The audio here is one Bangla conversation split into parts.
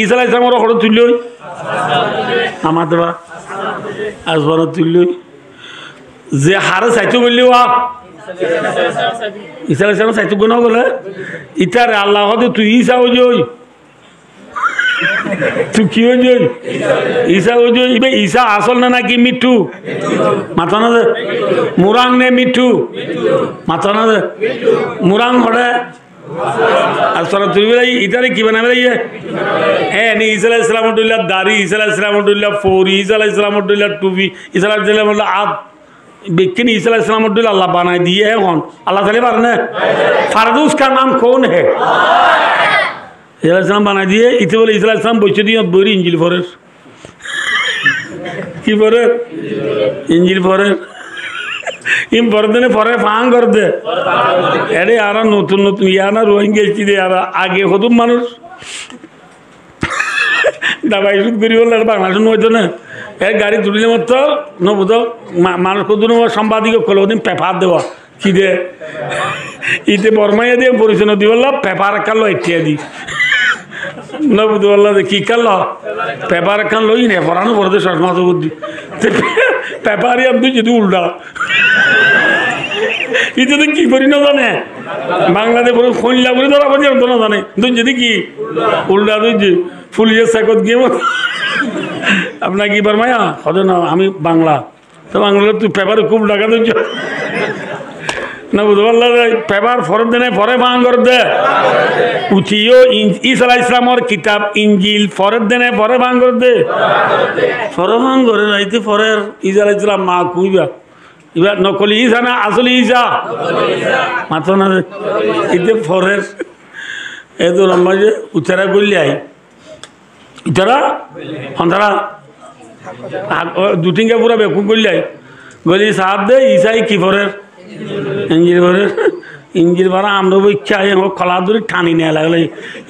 ইসা ইসলামের হঠাৎ তুলল আমার দেবা আসবার তুলল যে হারে চাইতে বললি ইসা ইসলাম চাইতে গুণ গলে ইটারে আল্লাহ তুই ইসা হয়ে যাই তুই কি হয়ে যাই ইসা হয়ে যাই এবার ইসা আসল না নাকি মিঠু মাথা না দে মুরাং নে মিঠু মাথা না দে মুরাং হরে আর তোরা তুই বেলাই ইটারে কি বানাবে হ্যাঁ নি ইসা ইসলামুল্লাহ দাড়ি ইসা ইসলামুল্লাহ ফৌরি ইসা ইসলামুল্লাহ টুপি ইসা ইসলামুল্লাহ আদ बेकिन ईसा अलैहिस्सलाम अल्लाह बनाए दिए है कौन अल्लाह ताला पर ने फर्द उसका नाम कौन है ईसा अलैहिस्सलाम बनाए दिए इसे बोले ईसा अलैहिस्सलाम बच्चे दिए बोरी इंजिल फरे की फरे इंजिल फरे इन फरदे ने फरे फांग कर दे अरे यार नतून नतून यार ना रोहिंगे चीज़ यार आगे खुद मानुष दवाई शुद्ध करी बोल रहा बांग्लादेश में होता ना एक गाड़ी तुरंत मत न बुझो मानुष को दोनों संपादिक को कल दिन पेपर देवा कि दे इतने बर्माया दे परिचय दी बोला पेपर कर लो इत्यादि न बुझो बोला कि कर लो पेपर कर लो ही नहीं फरानो फरदे शर्मा तो बुद्धि पेपर ही अब तो जितने उल्टा इतने तो की करी ना जाने बांग्लादेश पर खोल लिया बोले तो आप जी हम तो ना जाने तो जितने की उल्टा तो जी फुल ये सकत गेम अपना की बरमाया खुद ना हमें बांग्ला तो बांग्ला तू पेपर खूब लगा तो जो ना बुझो अल्लाह पेपर फरद देने फरे बांग कर दे उचियो ईसा अलैहिस्सलाम और किताब इंजिल फरद देने फरे बांग कर दे फरे बांग करे ना इतने फरे ईसा अलैहिस्सलाम माँ कोई भी इबार नकली ईसा ना असली ईसा मातो ना इतने फरे ये तो लंबा जे उचरा गुल्ली आई इतना अंधरा दो तीन के पूरा बेकूफ कर लिया बोली साहब दे ईसाई की फरे इंजिल भरा हम लोग क्या है वो खला दूरी ठानी नहीं लगे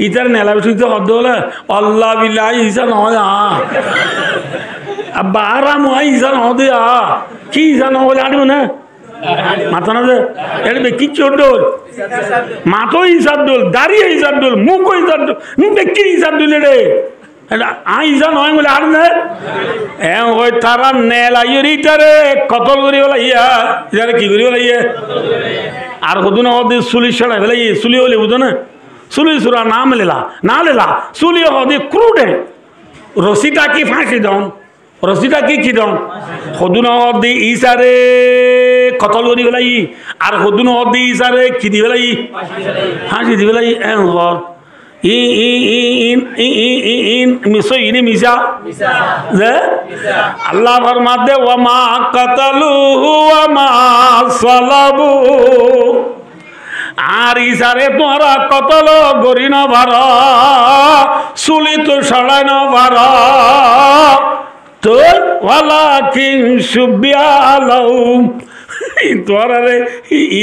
इधर नहीं लगे तो हद बोले अल्लाह बिल्लाह ईसा ना हो यहाँ अब बाहर हम वहाँ ईसा ना हो दे यहाँ की ईसा ना हो जाने में माता ना दे यार बेकी चोट डोल मातो ईसा डोल दारी ईसा डोल मुँह को ईसा डोल नुं बेकी ईसा डोल ले ईसा नय बोले आर ने ओई तारा नेला इटारे कतल करी बोला इटारे की करी बोला আর হদু না হদে সুলি ছড়া ফেলে সুলি হলে বুঝো না সুলি সুরা নাম লেলা না লেলা সুলি হদে ক্রুডে রশিটা কি ফাঁসি দাও রশিটা কি দাও হদু না হদে ইসারে কতল করি ফেলাই আর হদু না হদে ইসারে কি দি ফেলাই ফাঁসি দি ফেলাই अल्लाह फरमाते वमा कतलू वमा सलबू আর ইসারে তোমরা কতল করি না ভার চুলি তো সরাই না ভার তো ওয়ালা কিং সুবিয়ালাউ তোরা রে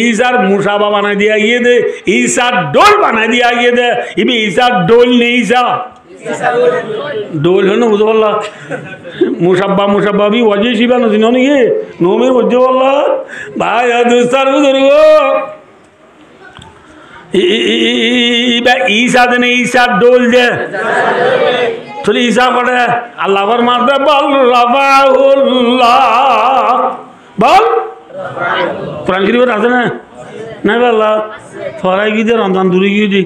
ईसार मुसाबा बना दिया ये दे ईसा डोल बना दिया ये दे इबे ईसा डोल नहीं ईसा डोल है ना मुझे बोला मुसाबा भी वजह शिबा नहीं ना ये नो में वजह बोला भाई दोस्तार बुजुर्गो इबे ईसा दे नहीं ईसा डोल दे थोड़ी ईसा पड़े अल्लाह पर मारते बल रफाउल्लाह बल कुरान शरीफ আছে না না বাবা ফরাই কি দিয়ে রমজান দূরে গিয়ে দি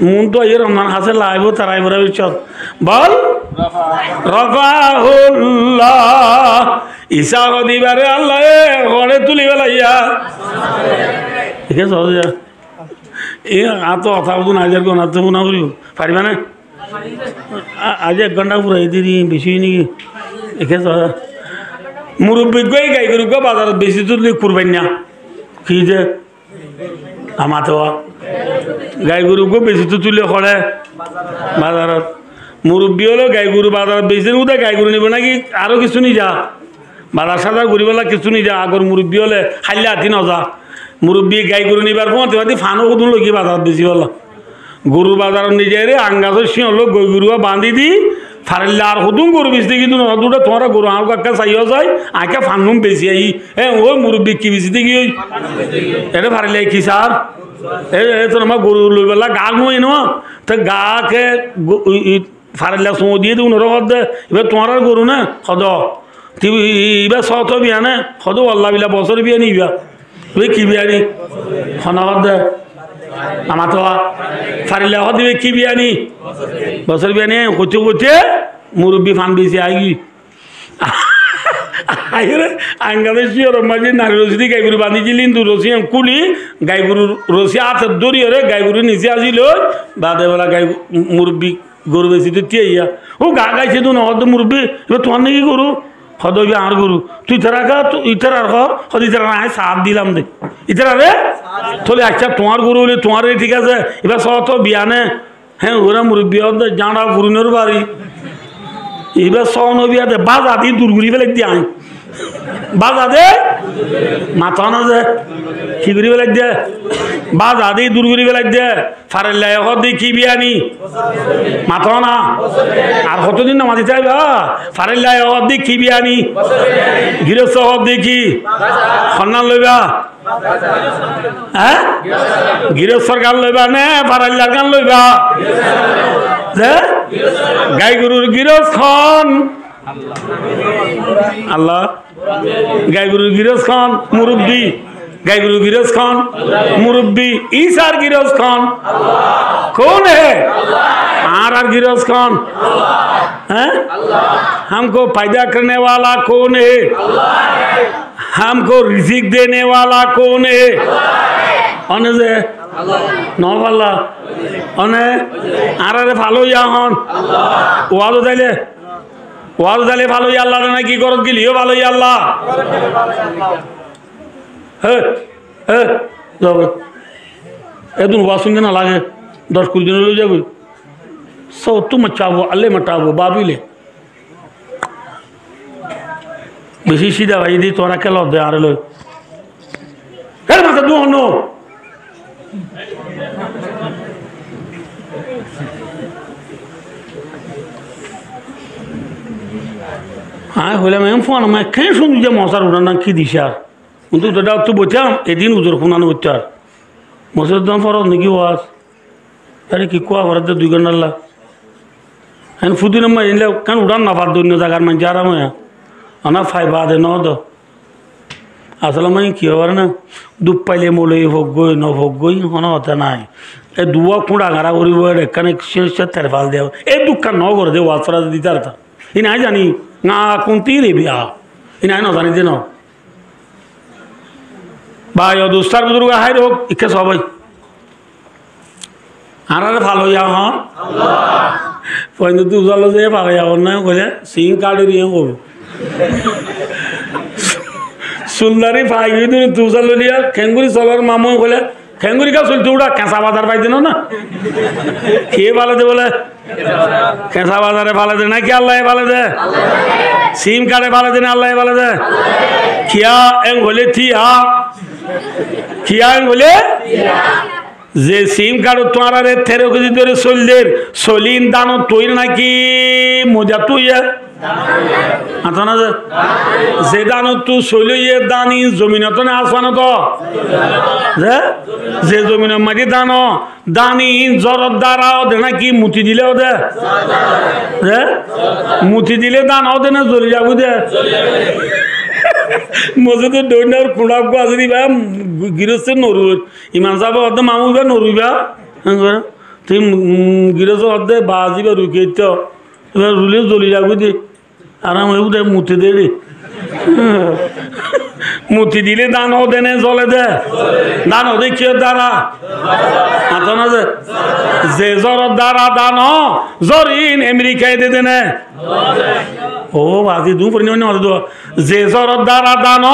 মন তো এই রমজান হাসে লাইবো তারাই বড় বিচত বল রাফাহুল্লাহ ঈসা দিবারে আল্লাহ ঘরে তুলি বেলাইয়া ঠিক আছে সহজ এই আতো কথা বুঝুন আজের কোন আতো না করিব পারিবা না আজ 1 ঘন্টা পুরো এই দিন বেশি নাকি ঠিক আছে मुरब्बी गई गाय गरु को बाजार बेची तो कुर्बानिया खींचे हमारे वहाँ गाय गरु को बेची तो तुले खड़े बाजार मुरब्बी वालों गाय गरु बाजार बेची उधर गाय गरु नहीं बना कि आरो किसु नहीं जा बाजार सादा गुरी वाला किसु नहीं जा अगर मुरब्बी वाले हाल्ले आती ना जा मुरब्बी गाय गरु नहीं बार पहुँचते बाती फानो को तुम लोग की बाजार बेची वाला गुरु बाजार नहीं जा रहे आंगा तो शिव लोग गाय गरु का बांधी दी फारिल्लार खुदूं गुरु बिस्ती की दोनों दूसरा तुम्हारा गुरु आँख का सही हो जाए आँखें फानूं बेची आई वो मुरब्बी की बिस्ती की हुई अरे फारिल्लार की सार তো আমার গরু লই বেলা গা মই ন তো গাকে ফারিলা চৌ দিয়ে দিও নরক দে এবার তোমার আর গরু না সদ এবার শত বিয়া না সদ আল্লাহ বিলা বছর বিয়া নিবা এবার কি বিয়ানি সনাহত দে আমার তো ফারিলা হদ দিবে কি বিয়ানি বছর বিয়ানি করতে করতে মুরব্বী ফান দিয়েছে আই আঙ্গাদের মাঝে নারী রসি দিয়ে গাইগুরু বাঁধিছিলেন দু রসি কুলি গাইগুরুর রসি হাতের দড়িয়ে গাইগুরু নিচে আসিল বাদে বেলা গাই মুরব্বী গরু বেশি তো টিয়া ও গা গাইছে তো নহদ মুরব্বী এবার তোমার নাকি গরু হদবি আর গরু তুই ইতারা গা ইতার আর হদ ইতারা না সাথ দিলাম দে ইতারা রে তাহলে আচ্ছা তোমার গরু হলে তোমার ঠিক আছে এবার সত বিয়ানে হ্যাঁ ওরা মুরব্বী জানা গুরুনের বাড়ি এবার সনবিয়াতে বাজা দিয়ে দূরগুড়ি ফেলে দিয়ে আই বাজা দে মাথা না যে কি করি ফেলে দে বাজা দিয়ে দূরগুড়ি ফেলে দে ফারেল্লা এখন দিয়ে কি বিয়ানি মাথা না আর কতদিন না মাতি চাইবে ফারেল্লা এখন দিয়ে কি বিয়ানি গৃহস্থ হব দিয়ে কি সন্ধান লইবা হ্যাঁ গৃহস্থর গান লইবা নে ফারেল্লার গান লইবা গাই গরুর গিরজ খান আল্লাহ গাই গরুর গিরজ খান মুরব্বী গাই গরুর गिरज खान मुरब्बी ईसार गिरज खान कौन है आर गिरज खान हैं हमको पैदा करने वाला कौन है हमको रिजिक देने वाला कौन है অনে যে নভাল্লা অনে আর ভালো ইয়া হন ওয়াদো তাইলে ভালো ইয়া আল্লাহ না কি করত গেলিও ভালো ইয়া আল্লাহ হ্যাঁ হ্যাঁ যাব এদিন ওয়া শুনতে না লাগে 10-20 দিন হয়ে যাবে সব তো মচাবো আল্লে মটাবো বাবিলে বেশি সিধা ভাই দি তোরা কেল দে আর লই এর মাথা দু হনো হ্যাঁ হইলে আমি ফোন আমি কেন শুনছি যে মশার উড়ান কি দিছে আর কিন্তু ওটা তো বলতাম এদিন উজোর ফোনানো হচ্ছে আর মশার দাম ফরত নাকি ওয়াজ আরে কি কোয়া ফরত 2 ঘন্টা লাগ হ্যাঁ ফুদিন আমি এলে কেন উড়ান না পার দৈন্য জায়গার মানে আরাম হয় আনা ফাই বাদে ন দ আসলে আমি কি হবার না দুপ পাইলে মোলে ভোগ গই ন ভোগ গই কোনো হতে নাই এই দুয়া কুড়া গাড়া করিব এখানে তের ফাল দেওয়া এই দুঃখা ন করে দে ওয়াজ ফরা দিতে আর তা ই নাই জানি না কোনটি রে বিয়া ই নাই ন জানি যে ন ভাই ও দুস্তার বুজুর্গ হাই হোক ইকে সবাই আর ভালো ইয়া হন পয়েন্ট তুই উজালো যে পারে এখন না কইলে সিং কার্ডে দিয়ে করবো সুলদারি পাই তুই উজালো লিয়া খেঙ্গুরি চলার মামু কইলে খেঙ্গুরি কা চলতে উড়া কেঁচা বাজার পাই দিন না খেয়ে ভালো দে বলে কেঁচা বাজারে ভালো দে নাকি আল্লাহ ভালো দে সিম কার্ডে ভালো দে না আল্লাহ ভালো দে খিয়া এং বলে থিয়া খিয়া এং বলে যে সিম কার্ড তোমার 13 কেজি ধরে চলদের চলিন দানো তুই নাকি মজা তুই আচ্ছা না যে দানো তুই চলিয়ে দানি জমিনত না আসবানো তো যে জমিনের মাটি দানো দানি জ্বরের দ্বারাও দে নাকি মুতি দিলেও দে মুতি দিলে দানাও দে না জ্বলি যাবো দে মজুদ দৈনার খুঁড়া আছে দিবা গিরস্তে নরুর ইমান সাহেব অর্ধে মামুবা নরুবা তুই গিরস অর্ধে বাজিবা রুকে তো এবার রুলে জ্বলি যাবো দে আরাম হয়ে দে মুতি দে রে মুতি দিলে দানও দেনে জলে দে দানও দে কি দ্বারা আতো না যে জ্বরের দ্বারা দান জরিন আমেরিকায় দে দেনে ও বাজি দু পরিমাণ মাঝে দো যে জ্বরের দ্বারা দান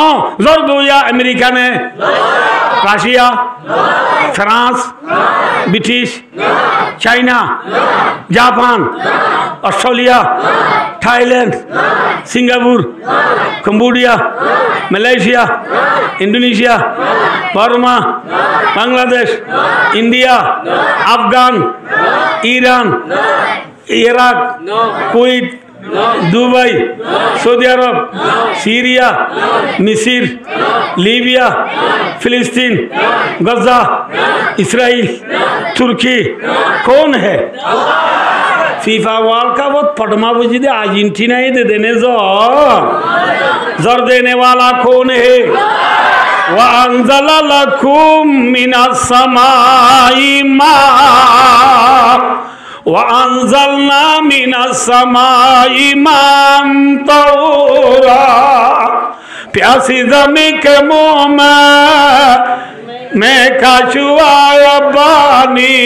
জ্বর দুইয়া আমেরিকানে Russia France British China Japan Australia Thailand Singapore Cambodia Malaysia Indonesia Burma Bangladesh India Afghan Iran Iraq Kuwait Dubai, Saudi Arab, Syria, মিসির, লিবিয়া, ফিলিস্তিন, গাজা, ইসরাইল, তুর্কি कौन है? फीफा वर्ल्ड कप पटमा बुझी दे अर्जेंटीना ही दे देने जोर देने वाला कौन है? وأنزل لكم من السماء ماء وأنزلنا من السماء ماء طهورا प्यासी ज़मीं के मुँह में काशुआ पानी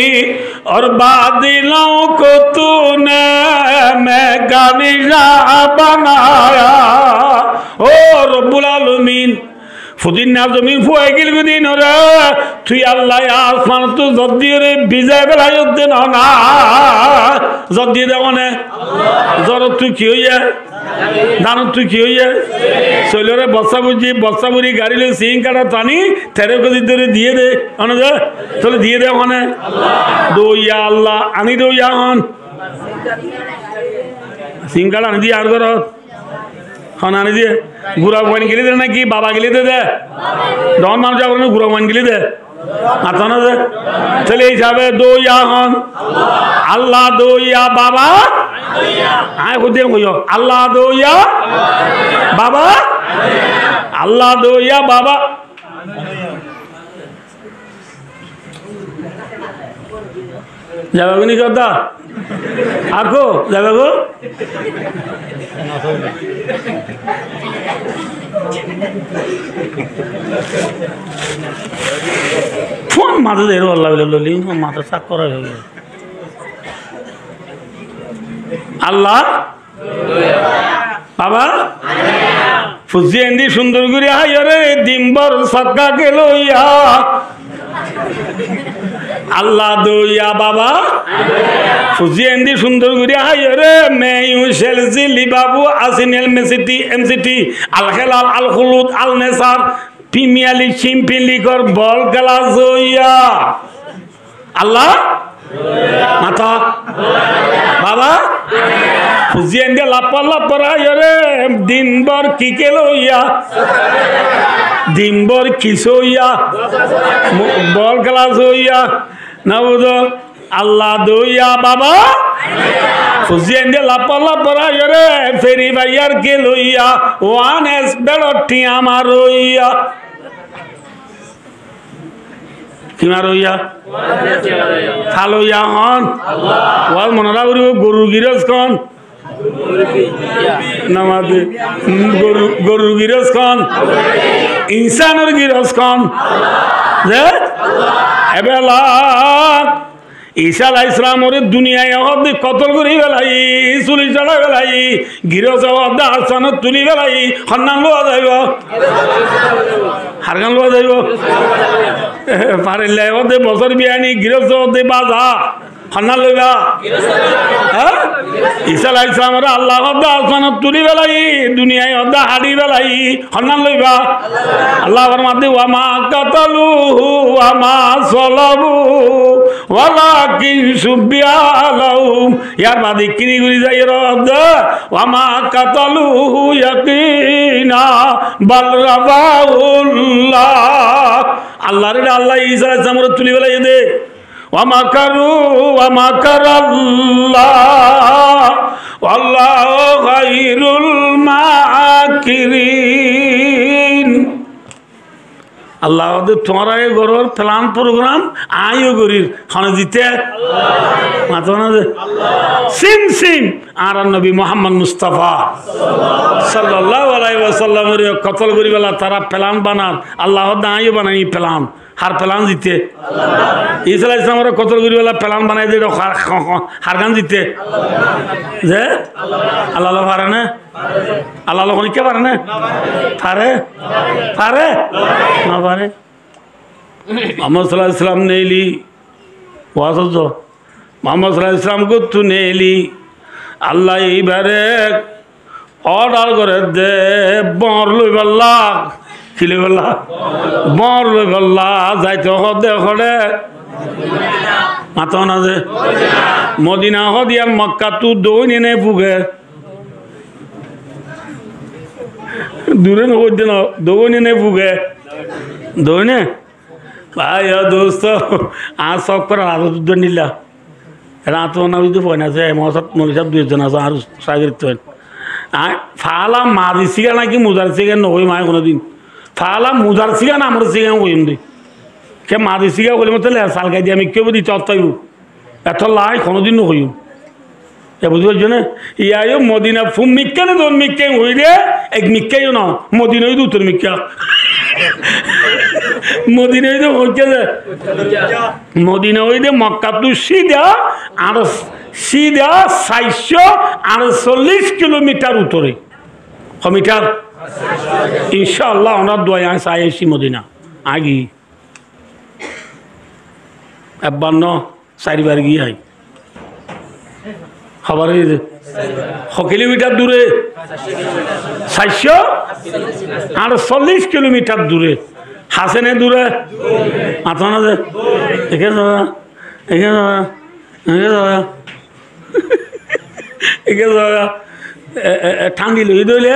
और बादलों को तूने मैं गानिशा बनाया ओ रब्बुल आलमीन ফুদিন না জমিন ফুয়াই গেল দিন রে তুই আল্লাহ আসমান তো জদ্দি রে ভিজাই বেলাই উদ্দিন না জদ্দি দেব না জ্বর তুই কি হইয়া দান তুই কি হইয়া শৈলরে বস্তা বুঝি গাড়ি লো সিং কাটা টানি 13 কেজি ধরে দিয়ে দে অনে যা চলে দিয়ে দে ওখানে দইয়া আল্লাহ আনি দইয়া হন সিং কাটা আনি দিয়ে আর ধর हाँ आने दिए गुरा वन गिली दे ना कि बाबा गिली दे दे डॉन मान जाओ ना गुरा वन गिली दे आता ना दे चले जावे दो या हाँ अल्लाह दो या बाबा आए खुद देखो यो अल्लाह दो या बाबा अल्लाह दो या बाबा जावे नहीं करता आपको जावे को फोन माता दे रो अल्लाह बिल्ली माता साक करा है अल्लाह बाबा फुजी एंडी सुंदर गुरी हाय रे दिनभर सक्का के लोया अल्लाह दो या बाबा फुजी एंडी सुंदर गुरी हाय रे मैं यूं शेल्सी लिबाबू आसिनियल मेसिटी एमसिटी अल खिलाल अल खुलूद अल नेसार प्रीमियर लीग चैंपियन लीग और बॉल खेला जोया अल्लाह माता बाबा फुजी एंडी लापला परा रे दिन भर की के लोया दिन भर किसोया बॉल खेला जोया ना बुझो अल्लाह दो या बाबा फुजिएंदे लापला परा रे फेरी भाइयार के लोइया वन एस बेलोटी आमारोइया कि मारोइया खालोइया हन वाल मनरा गुरु गिरस कौन नमाज़े गुरु गिरस कौन इंसान और गिरस कौन जे एबेला ईसा अलैहिस्सलाम और दुनिया ये कतल करी बेलाई सुली चढ़ा बेलाई गिरस आसान तुली बेलाई हन्नान लो जाइब हारगान लो जाइब पारिले बसर बियानी गिरस बाजा हन्ना लइबा ईसा अलैहिस्सलाम और अल्लाह आसान तुली बेलाई दुनिया हाड़ी बेलाई हन्ना लइबा अल्लाह फरमाते वमा कतलुहु वमा सलबु वलाकिन शुब्बिहा लहुम यार बादी किनी गुरी जाई रद वमा कतलुहु यकीना बल रफाहुल्लाह अल्लाह रे अल्लाह ईसा अलैहिस्सलाम रे तुली बेलाई दे वमा करू वमा करल्लाह वल्लाहु खैरुल माकिरीन अल्लाह तुम्हारा ये गौरव प्लान प्रोग्राम आयो गरीर खाने जीते मातो ना दे सिम सिम आरा नबी मोहम्मद मुस्तफा सल्लल्लाहु अलैहि वसल्लम रे कतल करी वाला तारा प्लान बना अल्लाह दा आयो बनाई प्लान हर प्लान जीते ईसा अलैहिस्सलाम रे कतल करी वाला प्लान बनाई दे हर गान जीते जे अल्लाह ला पारे ना अल्लाह ला कोनी के पारे ना पारे पारे ना पारे मोहम्मद सल्लल्लाहु अलैहि वसल्लम ने ली वासो मोहम्मद सल्लल्लाहु अलैहि वसल्लम को तू ने ली अल्लाह इबारे ऑर्डर करे दे बोर लई बल्ला किले बल्ला बोर लई बल्ला जाइते हदे खड़े मातो ना दे मदीना हदिया मक्का तू दोने ने पुगे দূরে নগদ না দৌড়ে নে ফুগে দৌড়ে ভাই দোস্ত আর সব করে আদত নিলা রাত না যদি পয় না আছে মহাসাত মরিসাব দুইজন আছে আর সাগরিত ফালা মাদি সিগা নাকি মুজার সিগা নই মায় কোনোদিন ফালা মুজার সিগা না আমার সিগা কইম দি কে মাদি সিগা বলে মতো সাল গাই দিয়ে আমি কেউ দিই চত্তাইব এত লাই কোনোদিন নইম এ বুঝতে পারছো না ইয়াও মদিনা ফুম মিক্কা না দোন মিক্কা হই রে এক মিক্কাইও না মদিনা হই উত্তর মিক্কা মদিনা হইতে হচ্ছে যে মদিনা হইতে মক্কা টু সিধা 448 কিলোমিটার উত্তরে মিটার ইনশাআল্লাহ ওনার দোয়া চাই আসি মদিনা আগি একবার ন 4 বার গিয়ে আই খবর কিলোমিটার দূরে 448 কিলোমিটার দূরে হাসেনে দূরে মাথা না যে একে যাওয়া একে যাওয়া একে যাওয়া একে যাওয়া ঠান্ডি লই দইলে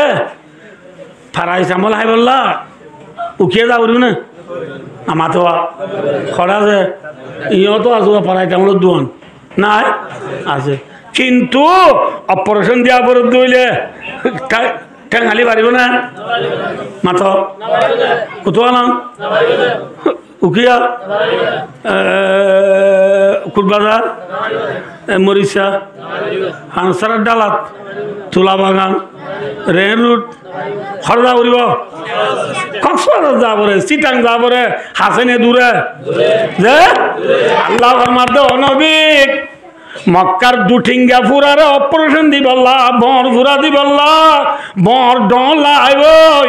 ফারাই চামল হাই বললা উঠিয়ে যা উঠবি না আমার তো খরা আছে ইহঁতো আছো ফারাই চামল দোয়ান নাই আছে কিন্তু অপারেশন দেওয়ার পরে দইলে ঠেঙালি পারিব না মাথ কোথাও না উকিয়া কুটবাজার মরিচা হানসারার ডালাত তুলা বাগান রেল রুট খরদা উড়িব কক্সবাজার যা পরে চিটাং যা পরে হাসেনে দূরে যে আল্লাহ মাধ্যম অনবিক মক্কার দুঠিঙ্গা ফুরারে অপারেশন দিবল্লা বর ফুরা দিবল্লা বর ডলা আইব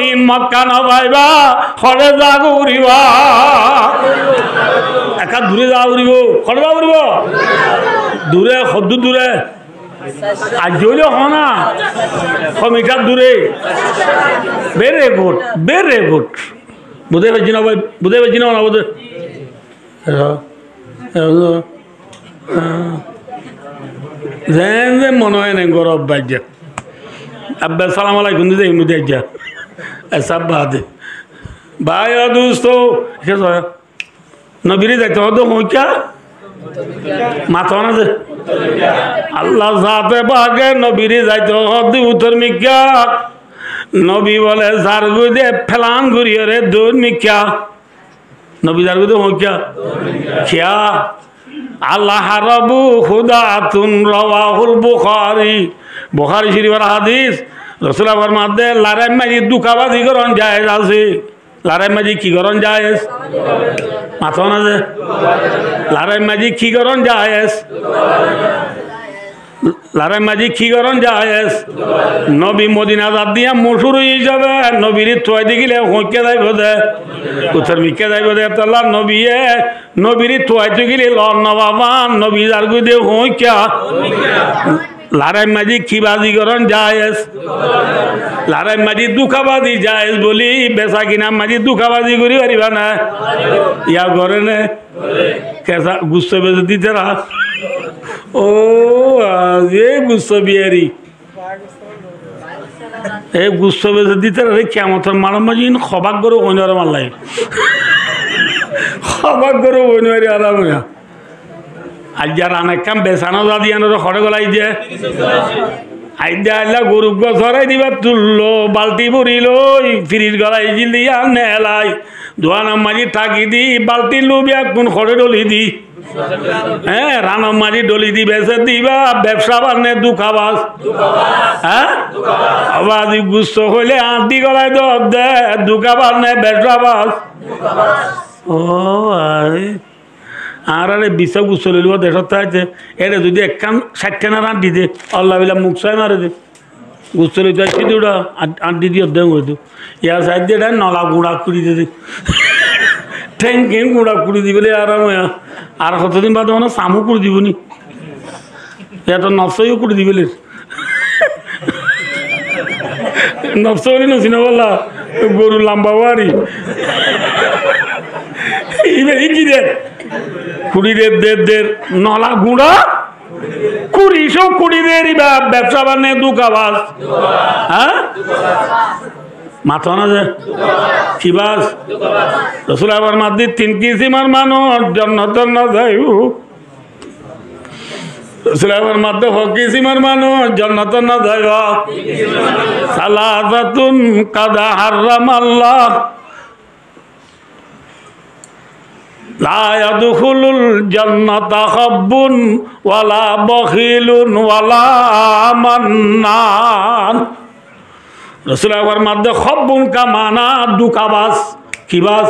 ইন মক্কা না পাইবা খড়ে যা উড়িবা একা দূরে যা উড়িব খড়ে যা উড়িব দূরে সদ্দু দূরে আজ হইলে হনা মিটার দূরে বেরে গুড বুঝে পারছি না ভাই বুঝে পারছি না না বুঝে যেন মনে হয় না গরব বাজ্যা আব্বা সালাম আলাইকুম দিতে মুদে যা এসব বাদ ভাই দোস্ত নবীরে যাইতে হতো মইকা মাথা না যে আল্লাহ যাতে বাগে নবীরে যাইতে হতো উত্তর মিকা নবী বলে যার গুদে ফেলান ঘুরিয়ে রে দৌড় মিকা নবী যার গুদে মইকা খেয়া আল্লাহ রবু খুদাতুন রাওয়াহুল বুখারী বুখারী শরীফের হাদিস রাসূলুল্লাহ ফরমাতে লারাই মাঝি দুকাবাজি করন জায়েজ আছে লারাই মাঝি কি করন জায়েজ মাথা না যে লারাই মাঝি কি করন জায়েজ লারাই মাঝি কি করন জায়েজ নবী মদিনা যাত দিয়া মশুর হয়ে যাবে নবীর তোয় দেখিলে হইকে যাইব দে উত্তর মিকে যাইব দে আল্লাহ নবীয়ে নবীর তোয় দেখিলে লন বাবা নবী যার গুদে হইকা লারাই মাঝি খিবাজি করন জায়েজ লারাই মাঝি দুঃখাবাজি জায়েজ বলি বেচা কিনা মাঝি দুঃখাবাজি করি পারিবা না ইয়া করে নে কেসা গুস্ত বেচে দিতে রা ও এ গুস্ত বিয়ারি এই গুস্ত বেচে দিতে রে কেমন মারাম মাঝি খবাক করে অন্য মারলাই খবাক করে অন্য আরাম আজ যার অনেক কাম বেসানো যা দিয়ে খড়ে গলাই যে আইদা আল্লাহ গরু গছরাই দিবা তুললো বালতি ভরিল ফিরির গলাই দিয়া নেলাই দোয়ানাম মাঝি থাকি দি বালতি লুবিয়া কোন খড়ে ডলি দি হ্যাঁ রানাম মাঝি ডলি দি বেসে দিবা ব্যবসা বান্নে দুখাবাস হ্যাঁ আবার গুস্ত হইলে আঁটি গলাই দে দুখাবাস নে ব্যবসা বাস ও আর আরে বিষা গুছ লিব দেশত আছে এটা যদি একখান 60 টাকা আঁটি দে আল্লাহ বিলা মুখ চাই মারে দে গুছ লিতে আসছি দুটা আঁটি দিয়ে দেন হইতো ইয়ার সাইড দিয়ে নলা গুঁড়া কুড়ি দে ঠেং খেং গুঁড়া কুড়ি দিবে আরাম আর কতদিন বাদে মানে সামু কুড়ি দিব নি এত নফসইও কুড়ি দিবে নফস বলি নছি না বললা গরু লাম্বা বাড়ি কি দে কুড়ি দের নলা গুঁড়া কুড়ি সব কুড়ি দের ব্যবসা বান্নে দুকাবাস হ্যাঁ মাথা না যে কি বাস রসুল আবার মাদি 3 কিসিমের মানুষ জান্নাতে না যাইব রসুল আবার মাদি 6 কিসিমের মানুষ জান্নাতে না যাইব সালাসাতুন কাদা হারামাল্লাহ লা ইয়াদখুলুল জান্নাতা খাব্বুন ওয়ালা বখিলুন ওয়ালা মান্নান রসুল আবার মাধ্যমে খব্বুন কামানা দুকাবাস কি বাস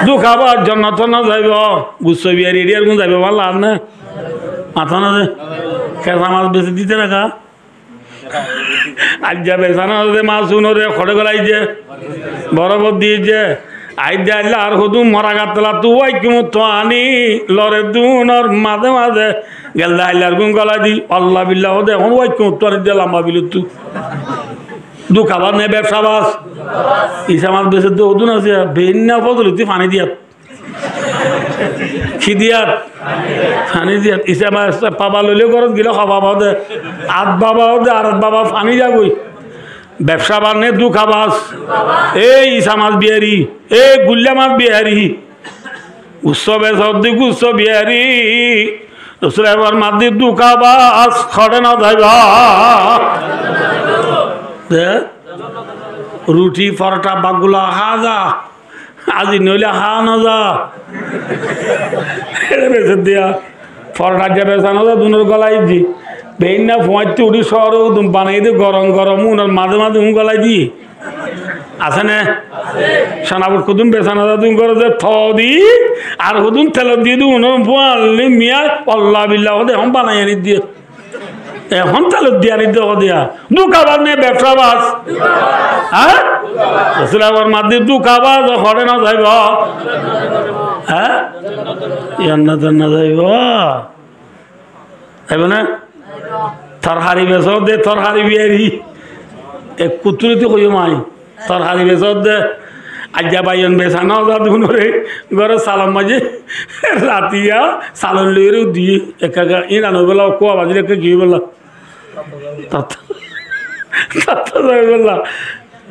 দুকাবাস জান্নাত না যাইব গুচ্ছ বিয়ার এরিয়ার কোন যাইব ভালো আর না মাথা না যে খেসা মাছ বেশি দিতে রাখা আজ যা বেসানা মাছ উনরে খড়ে গলাই যে বরফত দিয়েছে আইডা আল্লাহ আর হুদু মরা গাতলা তু ওই কিমত আনি লরে দুনর মাঝে মাঝে গেলদা আল্লাহর গুণ গলাই দি আল্লাহ বিল্লাহ দে এখন ওই কিমত আনি দে লম্বা বিলু তু দু খাবার নেই ব্যবসা বাস ইসা মাছ বেসে তো ওদুন আছে বেন্না ফজল তুই পানি দিয়াত কি দিয়াত পানি দিয়াত ইসা মাছ পাবা লইলেও ঘরত গেলে খাবা দে আধ বাবাও দে আর বাবা পানি যাবই ব্যবসা বানে দু খাবাস এই ইসা মাছ বিহারি এই গুল্লা মাছ বিহারি উৎসবে সর্দি গুচ্ছ বিহারি রসুল এবার মাছ দু খাবাস খড়ে না যাইবা রুটি পরোটা বাগুলা খা যা আজি নইলে খা না যা বেঁচে দিয়া পরোটা যে বেচা না যা দুনোর গলাই দি বেইন না ফুঁয়াইতে উঠি শহর বানাই দি গরম গরম উনার মাঝে মাঝে গলাই দি আছে না সানাবুট কুদুম বেচা না যা তুমি করে যে থ দি আর হুদুম তেল দিয়ে দি উনার ফুয়ালি মিয়া আল্লাহ বিল্লাহ এখন বানাই আনি দিয়ে এখন তাহলে দিয়া নিতে দিয়া দু খাবার নেই ব্যবসা বাস হ্যাঁ রসুল আবার মাদি দু খাবার হরে না যাইব হ্যাঁ জান্নাতে না যাইব যাইব না তরহারি বেচ দে তরহারি বিয়ারি এক কুতুরিতে কইও মাই তরহারি বেচ দে আজ্ঞা বাইন বেচা না যা দুনরে ঘরে সালাম মাঝে রাতিয়া সালন লইরেও দিয়ে একা ইনা নবেলা কোয়া বাজিলে একা গিয়ে বললা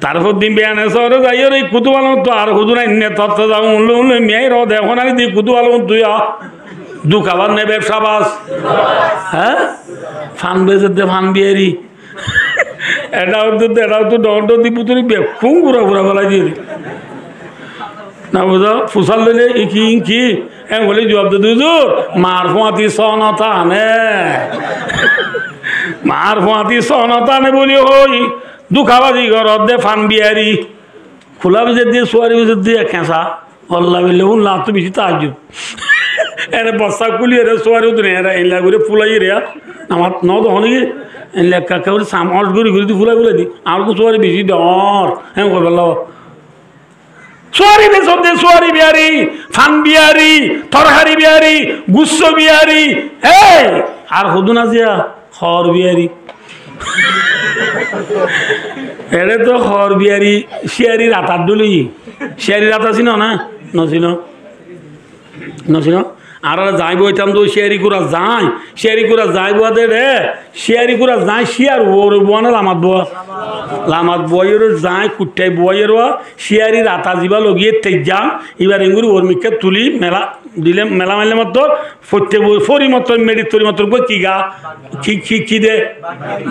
তারপর দিন বেয়ানে শহরে যাই এই কুতু আলম তো আর হুদু নাই তথ্য যাও উনলে উনলে মেয়ে রো দেখো না দি কুতু আলম তুই দু খাবার নে ব্যবসা বাস হ্যাঁ ফান বেচে দে ফান বিয়ারি এটাও তো দণ্ড দি পুতুরি খুব ঘুরা ঘুরা বেলা দিয়ে না বুঝো ফুসাল লইলে ইকি ইকি হ্যাঁ বলে জবাব দে দুজোর মার ফুয়াতি সনতা নে মার ফুয়াতি সনতা নে বলি হই দুখাবাজি ঘরত দে ফান বিয়ারি খোলা বিজের দিয়ে সোয়ারি বিজের দিয়ে খেঁচা অল্লা বিল্লে উল্লাহ তো বেশি তাজ্জুব এনে বস্তা কুলি এরা সোয়ারি উঠে এরা এনলা করে ফুলাই রে আমার ন তখন কি এনলা কাকা বলে সাম অস ঘুরি ঘুরি ফুলাই ফুলাই দি আর কো সোয়ারি বেশি ডর হ্যাঁ করবে সোয়ারি বেসব দে সোয়ারি বিহারি ফান বিহারি তরহারি বিহারি গুচ্ছ বিহারি এই আর হদু না জিয়া খর বিহারি এরে তো খর বিহারি শিয়ারি রাতার ডলি শিয়ারি রাতা ছিল না নছিল নছিল আর যাইব এটাম তো শিয়ারি কুরা যাইব দে রে শিয়ারি কুরা যাই শিয়ার ওর বোয়া না লামাত বোয়া লামাত বয়ের যাই কুটাই বয়ের শিয়ারি রাতা যাবা লগিয়ে তেজা এবার এগুলো ওর মিকে তুলি মেলা দিলে মেলা মারলে মাত্র ফরতে ফরি মাত্র মেডি তরি মাত্র কি গা কি দে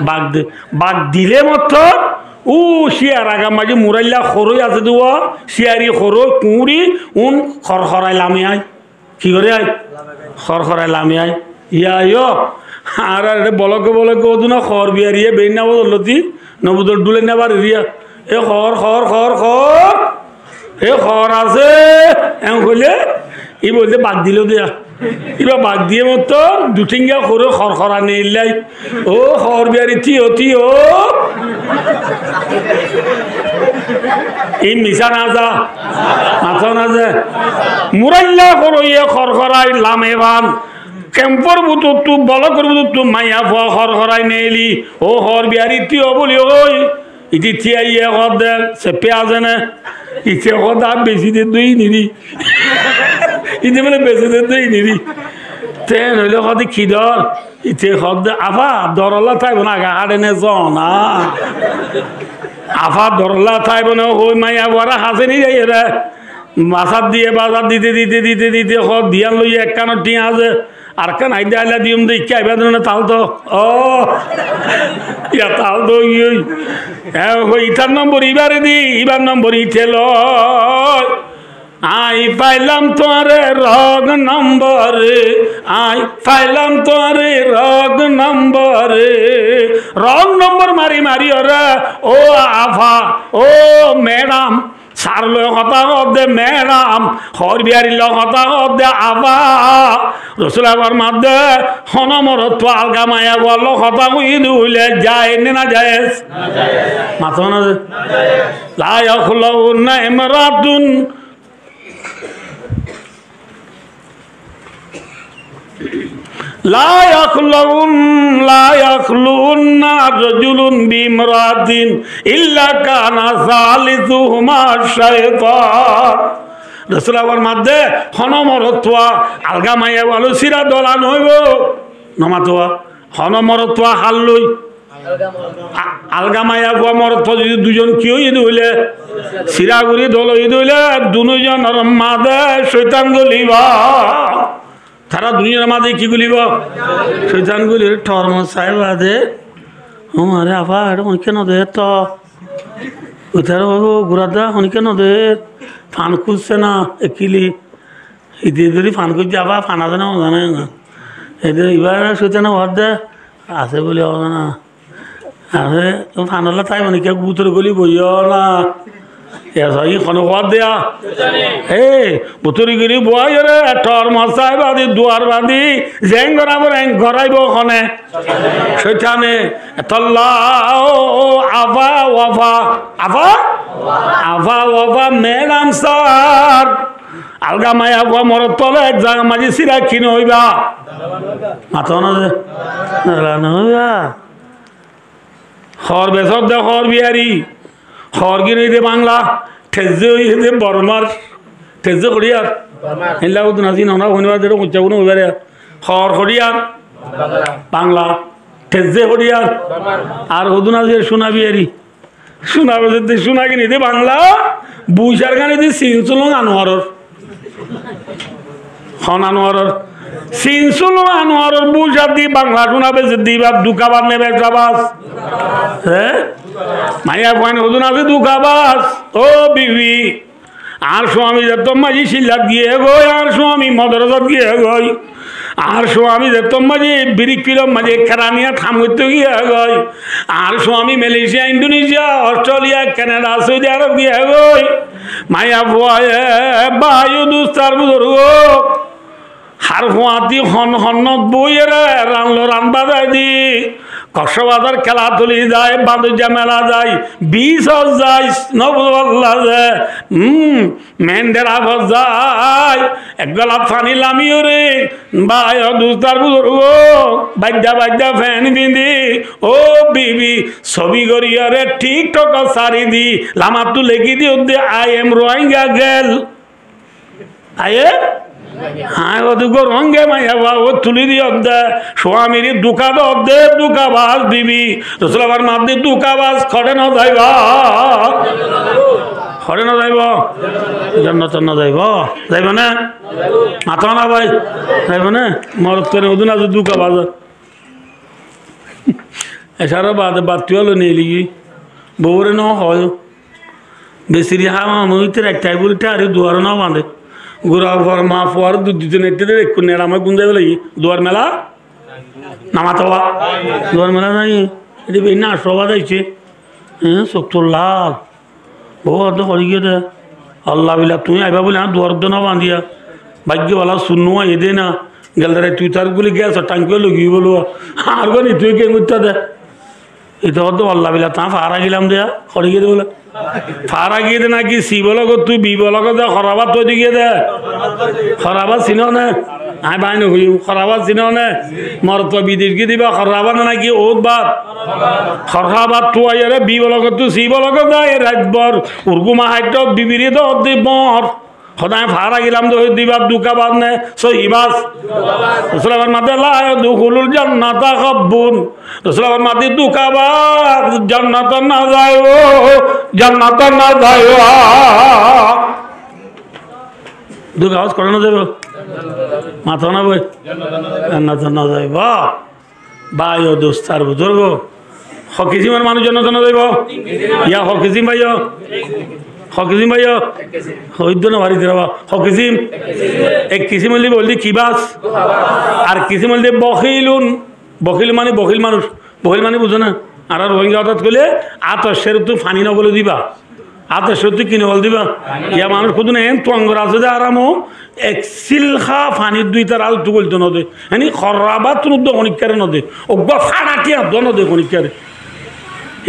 বাঘ দে বাঘ দিলে মাত্র ও শিয়ার আগা মাঝে মুরাইলা খরই আছে দেওয়া শিয়ারি খরই কুঁড়ি উন খরখরাই লামে আয় কি করে আয় খরখরাই লামে আয় ইয়া আর বলকে ওদু না খর বিয়ারিয়ে বেন না বদলতি নবুদর ডুলে নেবার রিয়া এ খর খর খর খর এ খর আছে এম কইলে ই বলতে বাদ দিল দিয়া এবার বাদ দিয়ে মতো দুটিঙ্গা করে খরখরা নিলাই ও খর বিয়ারি থিও এই মিশা না যা মাথা না যা মুরাইল্লা করো ইয়ে খরখরাই লামে বান কেম্পর বুতো তু বল করবো তু মাইয়া ফোয়া খরখরাই নেলি ও হর বিহারি থিও বলি ওই ইতি থিয়া ইয়ে খর দে সে পেঁয়াজে না ইচ্ছে খর দাম বেশি দে দুই নিরি ইতে বলে বেশি দে দুই নিরি তেন হইলে খদি খিদর ইতে খর দে আফা দরলা থাকবো না গা হাড়ে নে জ না আফা ধরলা থাইব না ওই মাইয়া বড় হাসেনি যাই রে বাসার দিয়ে বাজার দিতে দিতে দিতে দিতে দিয়ান লই এক কানো টিয়া আছে আর কান আইডা আইলা দিম দেখি আইবা না তাল তো ও ইয়া তাল তো ইটার নম্বর ইবারে দি ইবার নম্বর ইটেল আই পাইলাম তোরে রগ নম্বরে আই পাইলাম তোরে রগ নম্বরে রং নম্বর মারি মারি ওরা ও আফা ও ম্যাডাম সারলো কথা দে ম্যাডাম হর বিহারি কথা দে আফা রসুলাবার মাধ্যে হনমরত আলগা মায়া বললো কথা কই দিলে যায় না যায় মাথা না লায়াখলাউন্না ইমরাতুন لا يخلون رجل بامرأة إلا كان ثالثهما الشيطان رسول الله মধ্যে হনমরতওয়া আলগা মাইয়া বলো সিরা দলা নইব নমাতওয়া হনমরতওয়া হাল্লই আলগা মাইয়া বুয়া মরত যদি দুজন কি হই হইলে সিরাগুড়ি দল হই হইলে দুজনের মাঝে শয়তান গলিবা তারা দুনিয়ার মাঝে কি গুলিব শৈতান গুলির ঠর্ম সাহেব আদে আরে আফা এটা কেন দে তো ওইটার ঘুরাদা হনি কেন দে ফান খুঁজছে না একিলি ইদি ধরি ফান খুঁজছে আবার ফানা জানে জানে না এদের এবার শৈতানে ভর দে আছে বলে হবে না আছে ফানলা তাই মানে কে গুতর গলি বইও না দেয়া হে বুতরি গিরি বয় রে টর মশাই বাদি দুয়ার বাদি জেং গরাব রেং গরাইব ওখানে সেখানে তল্লা আফা ওয়াফা আফা আফা ওয়াফা ম্যাডাম স্যার আলগা মায়া বুয়া মরত তলে এক জায়গা মাঝে সিরা কিনে হইবা মাথা না হইবা হর বেসর দে হর বিহারি হরগির হইতে বাংলা ঠেজে হইতে বর্মার ঠেজে করিয়ার এলা উদ নাজি ননা হইবার যেটা উচ্চা কোনো হইবারে হর হরিয়ার বাংলা ঠেজে হরিয়ার আর হদু নাজির সোনা বিহারি সোনা বেজে সোনা কিনিতে বাংলা বুইসার গানে দি সিনসুলং আনোয়ারর হন আনোয়ারর সিনসুলং আনোয়ারর বুইসার দি বাংলা সোনা বেজে দিবা দুকাবার নেবে যাবাস হ্যাঁ মাইয়া পয়েন্ট হদুন আছে দুঃখাবাস ও বিবি আর স্বামী যেত মাঝি শিল্লাত গিয়ে গই আর স্বামী মদরসাত গিয়ে গই আর স্বামী যেত মাঝি বিরিকির মাঝে কেরানিয়া থামতে গিয়ে গই আর স্বামী Malaysia Indonesia Australia Canada Saudi Arab গিয়ে গই মাইয়া বয়ে বায়ু দুস্তার বুজুর্গ হার ফুয়াতি হন হন্নত বইয়েরে রানলো রান বাজাই দি কক্সবাজার খেলা তুলি যায় বাঁধুজা মেলা যায় বিষ যায় নবল্লা যায় মেন্ডেরা যায় এক গলা ফানি লামিও রে বাই দুস্তার বুজুর্গ বাজ্যা বাজ্যা ফ্যান বিঁধি ও বিবি ছবি গড়িয়ারে টিকটক সারি দি লামাতু লেখি দি দে আই এম রোহিঙ্গা গেল আয়ে হ্যাঁ ও দুগো রঙে মাইয়া ও তুলি দিয়ে দে স্বামীর দুকা দে দুকাবাস দিবি রসুলাবার মাপ দি দুকাবাস খড়ে না যাইবা খড়ে না যাইব জন্নত না যাইব যাইব না মাথা না ভাই যাইব না মরত করে ওদিন আজ দুকাবাস এছাড়াও বাদে বাতি হলো নিয়ে লিগি বউরে ন হয় বেশি হা মামুতে একটাই বলতে আরে দুয়ারে না বাঁধে গুড়া ফর মা ফর দুদিন একটু নেড়ামে গুন যাবে লাগি দুয়ার মেলা নামাতবা দুয়ার মেলা নাই এটি না সবা যাইছে হ্যাঁ চোখটোর লাল ও অর্ধ করি গিয়ে দে আল্লাহ বিলা তুমি আইবা বলে হ্যাঁ দুয়ার না বাঁধিয়া ভাগ্যবালা শূন্য এ দে না গেলদারে তুই তার গুলি গেছ টাঙ্কিও লগিয়ে বলো আর গনি তুই কে করতে দে এটা অর্ধ আল্লাহ বিলা তা ফারা গেলাম দেয়া করি গিয়ে বলে ফারা গিয়ে দে নাকি সি বলক তুই বি বলক দে খরাবাদ তৈরি গিয়ে দে খরাবাদ চিন নে আই বাই নই খরাবাদ চিন নে মরত বিদেশ গিয়ে দিবা খরাবাদ নাকি ওত বাদ খরাবাদ তো আইরে বি বলক তুই সি বলক দে রাতভর উর্গুমা হাইট বিবিরি দ দি মর খদায় ফারা গেলাম তো দিবা দুকাবাদ নে সহিবাস রসুলের মাঝে লা দুখুলুল জান্নাতা খাব্বুন রসুলের মাঝে দুকাবাদ জান্নাত না যায় ও জান্নাত না যায় দুকাবাদ করে না যাবে মাথা না বই জান্নাত না যায় ভাই ও দোস্তার বুজুর্গ হকিজিমের মানুষ জান্নাত না যাইব ইয়া হকিজিম ভাই হকিজিম ভাই হইদ না বাড়ি দিবা হকিজিম এক কিসিম হলে বললি কিবাস আর কিসিম হলে বখিলুন বখিল মানে বখিল মানুষ বখিল মানে বুঝো না আর রোহিঙ্গা হঠাৎ করলে আতসের তো ফানি না বলে দিবা আতসের তো কিনে বল দিবা ইয়া মানুষ খুদ নেন টঙ্গর আছে যে আরামও এক সিলখা ফানির দুই তার আলতু বলতো নদে হ্যাঁ খরাবা তুনুদ্দ অনিকারে নদে ওগবা ফাড়াটিয়া দ নদে অনিকারে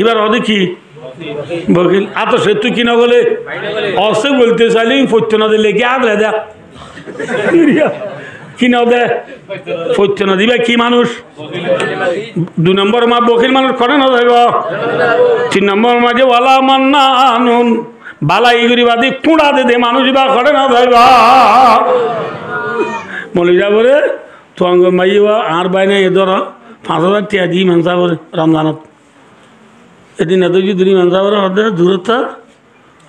এবার ওদের কি বকিল আতসে তুই কিনা বলে অসে বলতে চাইলে ফৈত্য না দিলে কি আগলে দেখ কিনা দে ফৈত্য না দিবে কি মানুষ 2 নম্বর মা বকিল মানুষ করে না যাইব 3 নম্বর মাঝে ওয়ালা মান্না আনুন বালাই গরিবাদি কুড়া দে মানুষ বা করে না যাইবা মলি যাবরে তো অঙ্গ মাইবা আর বাইনে এ ধর 5000 টাকা দিই মানসা বলে রমজানত এদিন এত যদি দুই মানসা বলে হতে দূরত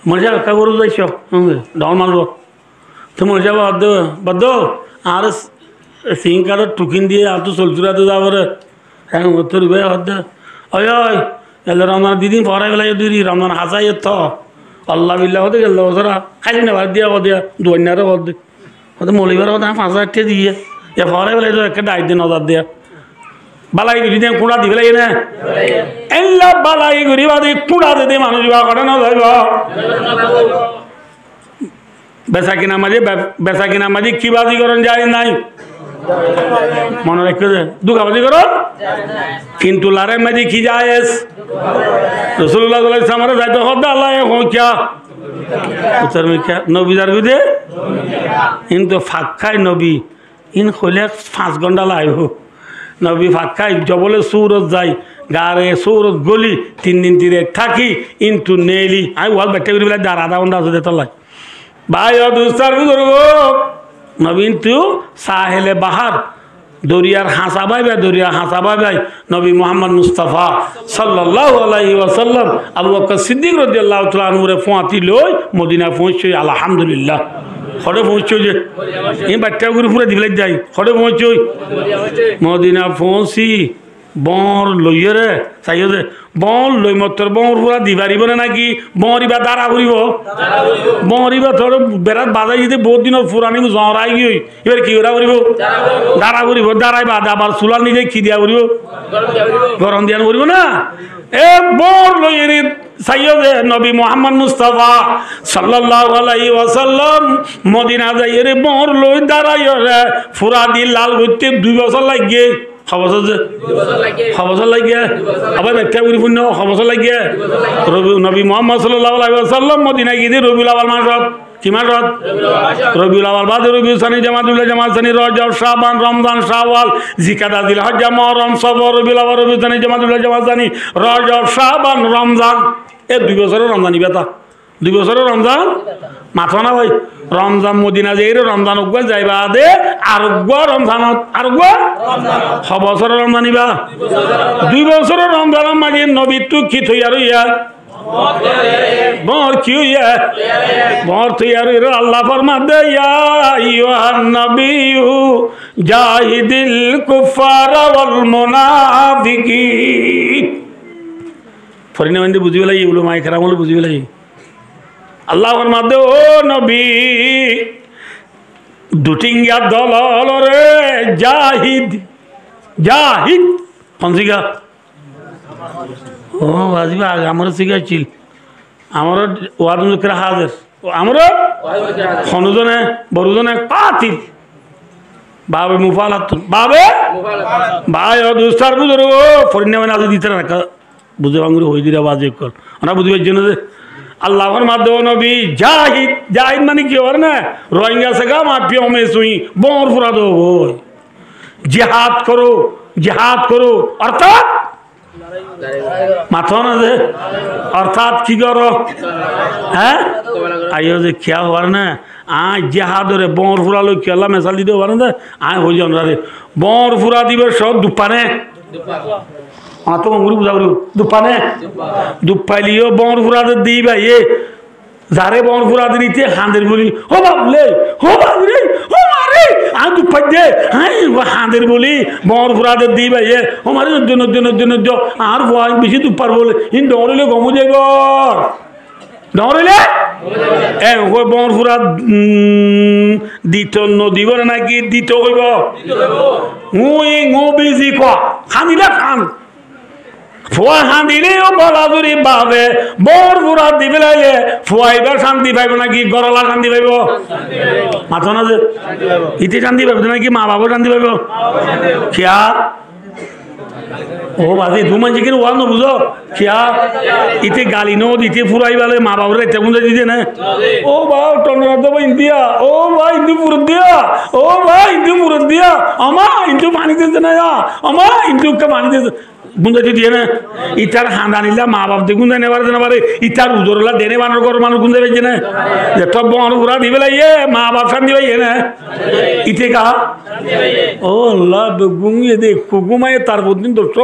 মজা একা করে যাইছ ডল মারব তো মজা বাদ আর সিং কার্ডের টুকিন দিয়ে আর তো চলচুরাতে যাবরে হ্যাঁ তোর ভাই হতে ওই এলে রমজান দিদিন পড়াই বেলা দিদি রমজান হাসাই থ আল্লাহ বিল্লাহ হতে গেল ওরা খালি না বাদ দিয়া দিয়া দুয়ার হতে হতে মলিবার হতে 5000 টাকা দিয়ে এ পড়াই বেলা একটা ডাইট দিয়ে নজর দিয়া বালাই গরি দিয়ে কুড়া দিবে লাগে না এল্লা বালাই গরি বাদে কুড়া দে মানুষ বা করে না যাইব বেচা কিনা মাঝে কি বাজি করেন যায় নাই মনে রাখতে দুঃখাবাজি করো কিন্তু লারের মাঝে কি যায় রসুল্লাহ আমার যাইতে হদ আল্লাহ ক্যা উত্তর में क्या नबी যার বিদে কিন্তু ফাঁকায় নবী ইন হইলে 5 ঘন্টা লাইব নবী ফাঁকায় জবলে সৌরত যাই গারে সৌরত গলি 3 দিন তিরে থাকি ইন্তু নেলি আই ওয়াল বেটে করি বলে দাঁড়া 1/2 ঘন্টা আছে তলাই ভাই ও দুস্তার বুজুর্গ নবীন তু সাহেলে বাহার দরিয়ার হাসা ভাই দরিয়া হাসা ভাই নবী মোহাম্মদ মুস্তাফা সাল্লাল্লাহু আলাইহি ওয়াসাল্লাম আবু বকর সিদ্দিক রাদিয়াল্লাহু তাআলা আনহুরে ফুয়াতি লই মদিনা পৌঁছই আলহামদুলিল্লাহ খড়ে পৌঁছই যে এই বাচ্চা গুরু পুরো দিবলাই যাই খড়ে পৌঁছই মদিনা পৌঁছি বর লইয়ে রে চাইও যে বর লই মতর বর পুরা দিবারিব না নাকি বরিবা দাঁড়া করিব বরিবা তোর বেড়াত বাজাই দিতে বহুত দিনের পুরানি জড়াই গিয়ে এবার কি ওরা করিব দাঁড়া করিব দাঁড়াই বাদ আবার চুলার নিজে কি দিয়া করিব গরম দিয়া করিব না এ বর লইয়ে রে চাইও যে নবী মোহাম্মদ মুস্তাফা সাল্লাল্লাহু আলাইহি ওয়াসাল্লাম মদিনা যাইয়ে রে বর লই দাঁড়াইও রে ফুরা দি লাল হইতে 2 বছর লাগিয়ে খবর লাগিয়ে আবার ব্যাখ্যা করি পুণ্য খবর লাগিয়ে নবী মোহাম্মদ সাল্লাল্লাহু আলাইহি ওয়াসাল্লাম মদিনা গিয়ে রবিউল আউয়াল মাসত কি মাসত রবিউল আউয়াল বাদে রবিউল সানি জামাতুল জামাত সানি রজব শাবান রমজান শাওয়াল জিকাদা জিলহজ্জা মুহররম সফর রবিউল আউয়াল রবিউল সানি জামাতুল জামাত সানি রজব শাবান রমজান এ 2 বছরের রমজানি বেতা 2 বছরের রমজান মাথা না ভাই রমজান মদিনা যাই রমজান উগ্র যাইবা দে আর রমজানত আর বছরের রমজানিবা 2 বছরের রমজানের মাঝে নবী তু কি থইয়া রইয়া বর কি হইয়া বর থইয়া রইয়া আল্লাহ ফরমাতে ইয়া আইয়ুহান নাবিয়্যু জাহিদিল কুফারা ওয়াল মুনাফিকিন ফরিনা মানে বুঝিবে লাগি এগুলো মাই খারাপ হলে বুঝিবে লাগি আল্লাহর মাঝে ও নবী দুটিঙ্গা দল রে জাহিদ জাহিদ পঞ্জিকা ও বাজিবা আগে আমার শিখাইছিল আমার ওয়াদ মুখের হাজার আমরা হনুজনে বড়জনে পাতিল বাবে মুফালাত বাবে ভাই ও দুস্তার বুঝুর্গ ফরিনা মানে আজ দিতে রাখা বুঝে বাঙ্গুরি হই দিরা বাজে কর আমরা বুঝিবার জন্য যে আল্লাহর মাধ্যমে নবী জাহিদ জাহিদ মানে কি হয় না রোহিঙ্গা से का माफियों में सुई बोर पूरा दो जिहाद करो अर्थात माथो ना दे अर्थात की करो हैं आइयो जे क्या हुआ ना আয় জাহাদরে বর ফুরা লোক আল্লাহ মেসাল দিতে পারেন না আয় হই জন রে বর ফুরা দিবে সব দুপানে তো মুড়ি বুঝা দুপানে দুপাইলিও বর ফুরাতে দিই ভাই এ যারে বর ফুরাতে দিতে হাঁদের বলি ও বাবলে ও বাবরে ও মারে আমি দুপাই দে হ্যাঁ হাঁদের বলি বর ফুরাতে দিই ভাই এ ও মারে নজ্জ আর বেশি দুপার বলে ইন দৌড়লে গমু যে গর দৌড়লে এ ওই বর ফুরা দিত নদীব নাকি দিত কইব মুই ngô বেজি ক খানিলা খান ফুয়া হাঁদিলেও বলা ধরি বাবে বর ফুরা দিবে লাগে ফুয়াইবার শান্তি পাইব নাকি গরলা শান্তি পাইব মাথা না যে ইতি শান্তি পাইব নাকি মা বাবা শান্তি পাইব খেয়া ও বাজি দু মাঝে কিন্তু ওয়ান বুঝো খেয়া ইতে গালি নো দিতে ফুরাই বালে মা বাবার এটা বুঝে দিতে না ও বা টন্ডা দেবো ইন্ডিয়া ও ভাই ইন্দু পুরত দিয়া ও ভাই ইন্দু পুরত দিয়া আমা ইন্দু পানি দিতে না আমা ইন্দুকে পানি দিতে গুঞ্জাটি দিয়ে না ইটার হাঁদা নিলা মা বাপ দিয়ে গুঞ্জা নেবার না পারে ইটার উদরলা দেনে বানর কর মানুষ গুঞ্জা পেয়েছে না যে সব বড় ঘুরা দিবে ইয়ে মা বাপ শান্তি পাইয়ে না ইতে কা ও আল্লাহ গুঙিয়ে দে কুকুমায় তার প্রতিদিন 200